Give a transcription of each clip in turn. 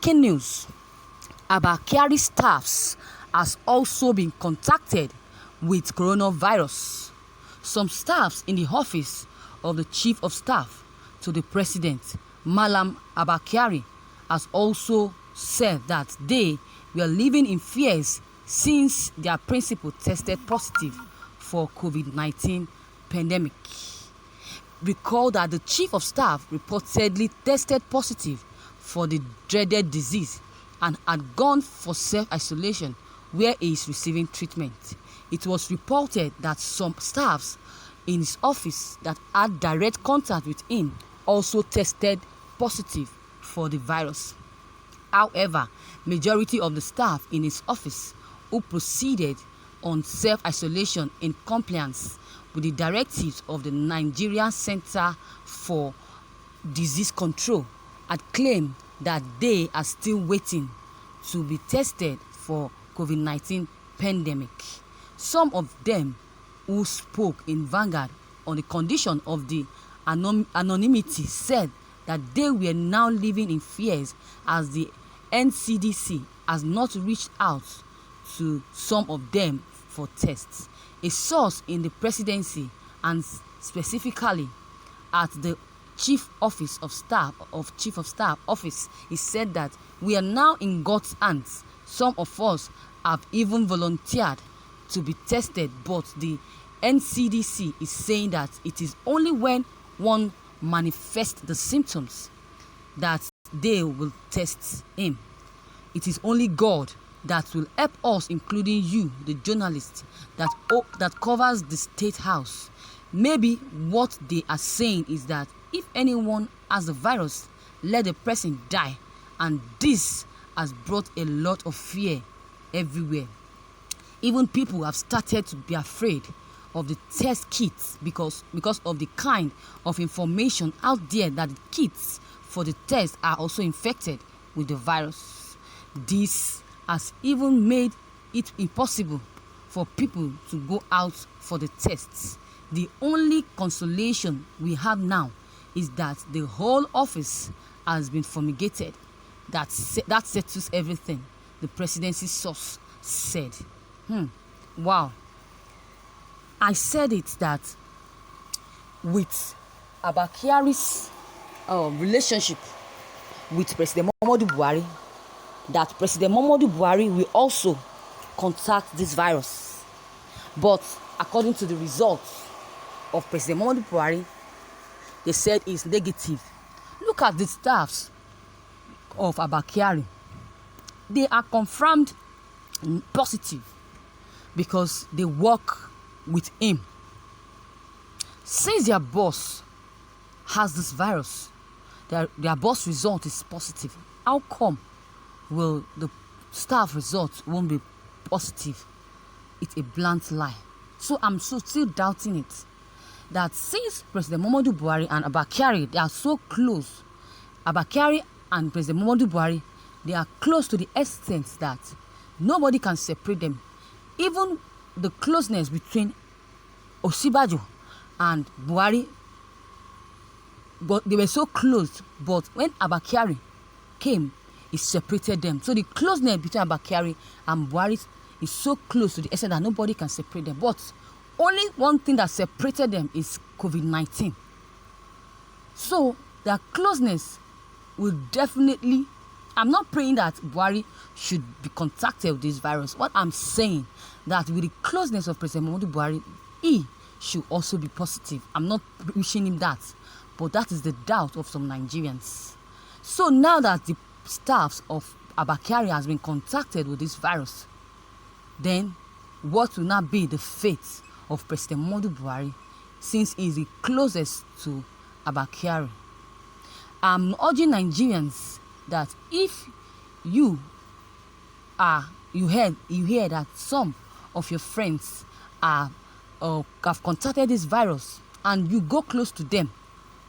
Breaking news: Abba Kyari staffs has also been contacted with coronavirus. Some staffs in the office of the Chief of Staff to the President, Malam Abba Kyari, has also said that they were living in fears since their principal tested positive for COVID-19 pandemic. Recall that the Chief of Staff reportedly tested positive for the dreaded disease and had gone for self-isolation where he is receiving treatment. It was reported that some staffs in his office that had direct contact with him also tested positive for the virus. However, majority of the staff in his office who proceeded on self-isolation in compliance with the directives of the Nigerian Center for Disease Control had claimed that they are still waiting to be tested for COVID-19 pandemic. Some of them who spoke in Vanguard on the condition of the anonymity said that they were now living in fears as the NCDC has not reached out to some of them for tests. A source in the presidency and specifically at the Chief of Staff office, he said that we are now in God's hands. Some of us have even volunteered to be tested, but the NCDC is saying that it is only when one manifests the symptoms that they will test him. It is only God that will help us, including you, the journalist that covers the State House. Maybe what they are saying is that if anyone has the virus, let the person die, and this has brought a lot of fear everywhere. Even people have started to be afraid of the test kits because of the kind of information out there that the kits for the test are also infected with the virus. This has even made it impossible for people to go out for the tests. The only consolation we have now is that the whole office has been fumigated. That settles everything, the presidency source said. Wow. I said it that with Abba Kyari's relationship with President Muhammadu Buhari, that President Muhammadu Buhari will also contact this virus. But according to the results of President Muhammadu Buhari, they said it's negative. Look at the staffs of Abba Kyari. They are confirmed positive because they work with him. Since their boss has this virus, their boss result is positive. How come will the staff results won't be positive? It's a blunt lie. So I'm still doubting it. That since President Muhammadu Buhari and Abba Kyari, they are so close. Abba Kyari and President Muhammadu Buhari, they are close to the extent that nobody can separate them. Even the closeness between Osinbajo and Buhari, but they were so close. But when Abba Kyari came, it separated them. So the closeness between Abba Kyari and Buhari is so close to the extent that nobody can separate them. But only one thing that separated them is COVID-19. So their closeness will definitely, I'm not praying that Buhari should be contacted with this virus. What I'm saying that with the closeness of President Muhammadu Buhari, he should also be positive. I'm not wishing him that, but that is the doubt of some Nigerians. So now that the staffs of Abba Kyari has been contacted with this virus, then what will not be the fate of President Muhammadu Buhari, since he is the closest to Abba Kyari? I'm urging Nigerians that if you hear that some of your friends have contacted this virus and you go close to them,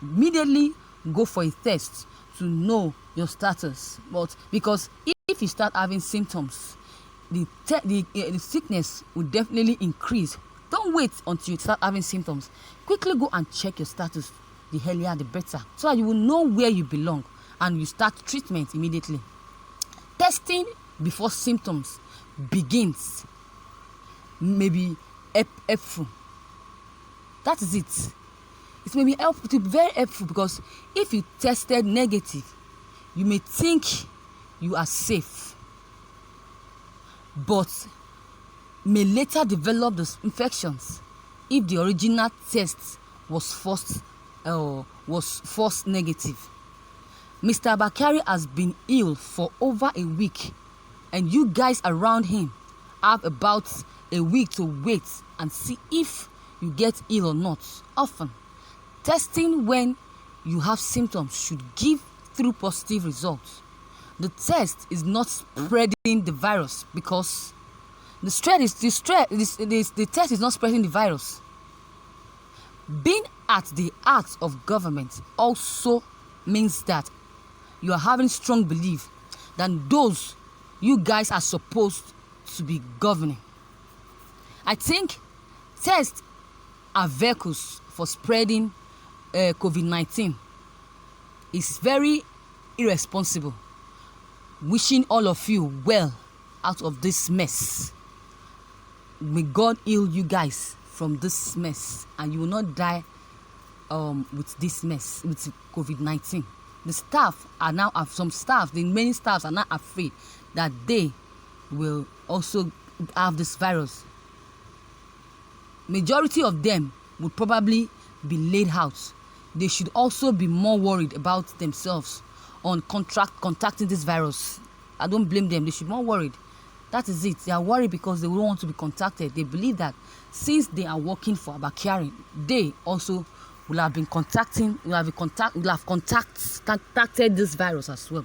immediately go for a test to know your status. But because if you start having symptoms, the sickness will definitely increase. Don't wait until you start having symptoms. Quickly go and check your status. The earlier the better, so that you will know where you belong and you start treatment immediately. Testing before symptoms begins may be helpful. That is it. It may be helpful, to be very helpful, because if you tested negative, you may think you are safe, but may later develop the infections if the original test was false negative. Mr. Abba Kyari has been ill for over a week, and you guys around him have about a week to wait and see if you get ill or not. Often, testing when you have symptoms should give through positive results. The test is not spreading the virus, because the test is not spreading the virus. Being at the heart of government also means that you are having strong belief that those you guys are supposed to be governing. I think tests are vehicles for spreading COVID-19. It's very irresponsible. Wishing all of you well out of this mess. May God heal you guys from this mess, and you will not die with this mess, with COVID-19. The staff are now, the many staffs are now afraid that they will also have this virus. Majority of them would probably be laid out. They should also be more worried about themselves on contacting this virus. I don't blame them. They should be more worried. That is it. They are worried because they don't want to be contacted. They believe that since they are working for Abba Kyari, they also will have contacted this virus as well.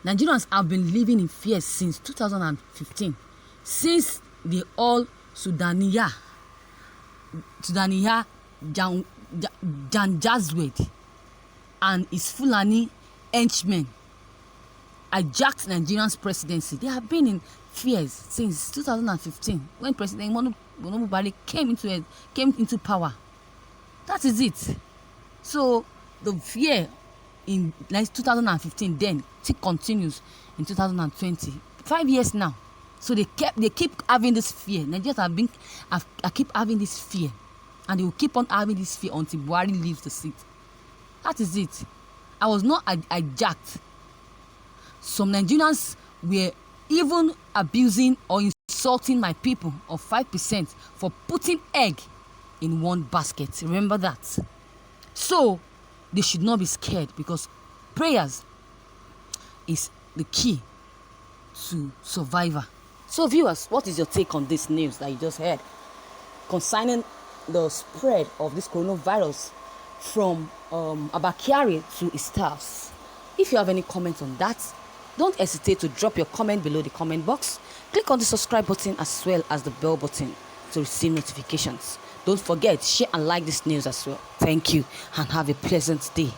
Nigerians have been living in fear since 2015, since the all Sudaniya Janjaweed and his Fulani henchmen hijacked Nigerian's presidency. They have been in fears since 2015, when President Muhammadu Buhari came into power. That is it. So the fear in 2015 then still continues in 2020. 5 years now. So they keep having this fear. Nigerians keep having this fear, and they will keep on having this fear until Buhari leaves the seat. That is it. I was not hijacked. Some Nigerians were even abusing or insulting my people of 5% for putting egg in one basket. Remember that. So they should not be scared, because prayers is the key to survival. So viewers, what is your take on this news that you just heard concerning the spread of this coronavirus from Abba Kyari to his staffs? If you have any comments on that, don't hesitate to drop your comment below the comment box. Click on the subscribe button as well as the bell button to receive notifications. Don't forget, share and like this news as well. Thank you, and have a pleasant day.